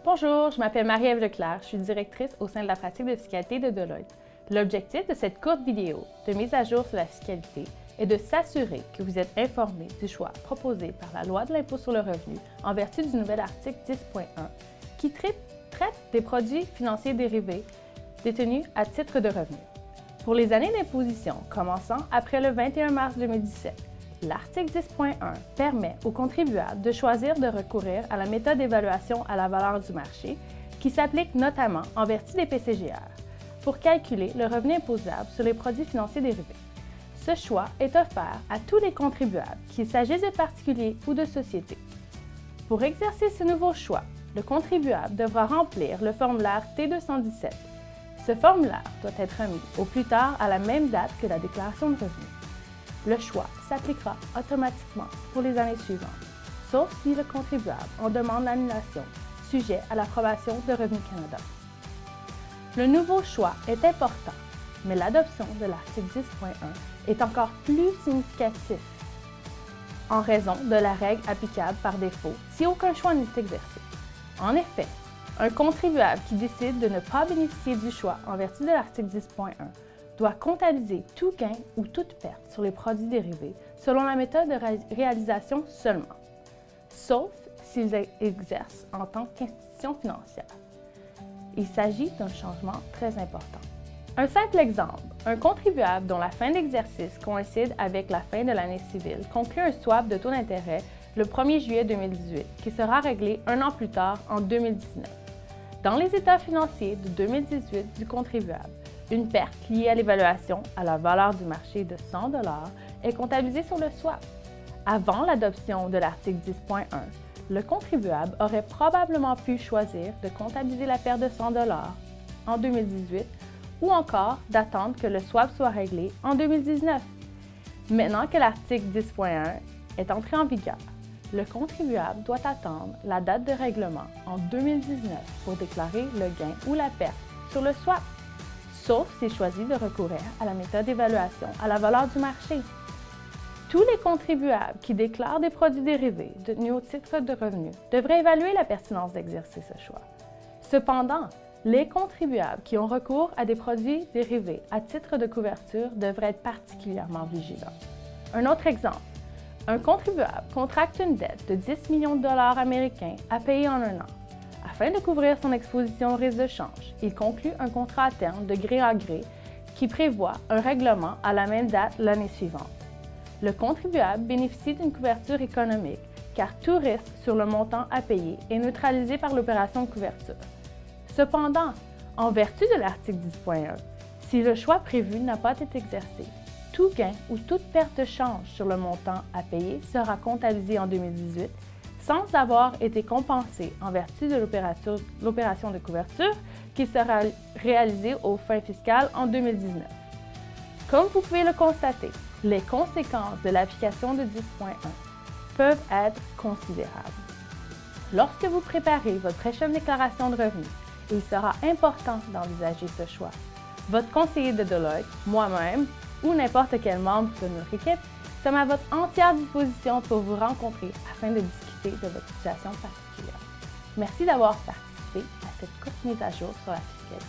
Bonjour, je m'appelle Marie-Ève Leclerc, je suis directrice au sein de la pratique de fiscalité de Deloitte. L'objectif de cette courte vidéo de mise à jour sur la fiscalité est de s'assurer que vous êtes informé du choix proposé par la Loi de l'impôt sur le revenu en vertu du nouvel article 10.1 qui traite des produits financiers dérivés détenus à titre de revenu. Pour les années d'imposition commençant après le 21 mars 2017, l'article 10.1 permet aux contribuables de choisir de recourir à la méthode d'évaluation à la valeur du marché qui s'applique notamment en vertu des PCGR pour calculer le revenu imposable sur les produits financiers dérivés. Ce choix est offert à tous les contribuables, qu'il s'agisse de particuliers ou de sociétés. Pour exercer ce nouveau choix, le contribuable devra remplir le formulaire T217. Ce formulaire doit être remis au plus tard à la même date que la déclaration de revenus. Le choix s'appliquera automatiquement pour les années suivantes, sauf si le contribuable en demande l'annulation, sujet à l'approbation de Revenu Canada. Le nouveau choix est important, mais l'adoption de l'article 10.1 est encore plus significatif en raison de la règle applicable par défaut si aucun choix n'est exercé. En effet, un contribuable qui décide de ne pas bénéficier du choix en vertu de l'article 10.1 doit comptabiliser tout gain ou toute perte sur les produits dérivés selon la méthode de réalisation seulement, sauf s'ils exercent en tant qu'institution financière. Il s'agit d'un changement très important. Un simple exemple, un contribuable dont la fin d'exercice coïncide avec la fin de l'année civile conclut un swap de taux d'intérêt le 1er juillet 2018 qui sera réglé un an plus tard en 2019. Dans les états financiers de 2018 du contribuable, une perte liée à l'évaluation à la valeur du marché de 100 $ est comptabilisée sur le swap. Avant l'adoption de l'article 10.1, le contribuable aurait probablement pu choisir de comptabiliser la perte de 100 $ en 2018 ou encore d'attendre que le swap soit réglé en 2019. Maintenant que l'article 10.1 est entré en vigueur, le contribuable doit attendre la date de règlement en 2019 pour déclarer le gain ou la perte sur le swap, sauf s'il choisit de recourir à la méthode d'évaluation à la valeur du marché. Tous les contribuables qui déclarent des produits dérivés détenus au titre de revenu devraient évaluer la pertinence d'exercer ce choix. Cependant, les contribuables qui ont recours à des produits dérivés à titre de couverture devraient être particulièrement vigilants. Un autre exemple, un contribuable contracte une dette de 10 millions de dollars américains à payer en un an. Afin de couvrir son exposition au risque de change, il conclut un contrat à terme de gré à gré qui prévoit un règlement à la même date l'année suivante. Le contribuable bénéficie d'une couverture économique car tout risque sur le montant à payer est neutralisé par l'opération de couverture. Cependant, en vertu de l'article 10.1, si le choix prévu n'a pas été exercé, tout gain ou toute perte de change sur le montant à payer sera comptabilisé en 2018 sans avoir été compensé en vertu de l'opération de couverture qui sera réalisée aux fins fiscales en 2019. Comme vous pouvez le constater, les conséquences de l'application de 10.1 peuvent être considérables. Lorsque vous préparez votre prochaine déclaration de revenus, il sera important d'envisager ce choix. Votre conseiller de Deloitte, moi-même ou n'importe quel membre de notre équipe sommes à votre entière disposition pour vous rencontrer afin de discuter de votre situation particulière. Merci d'avoir participé à cette courte mise à jour sur la fiscalité.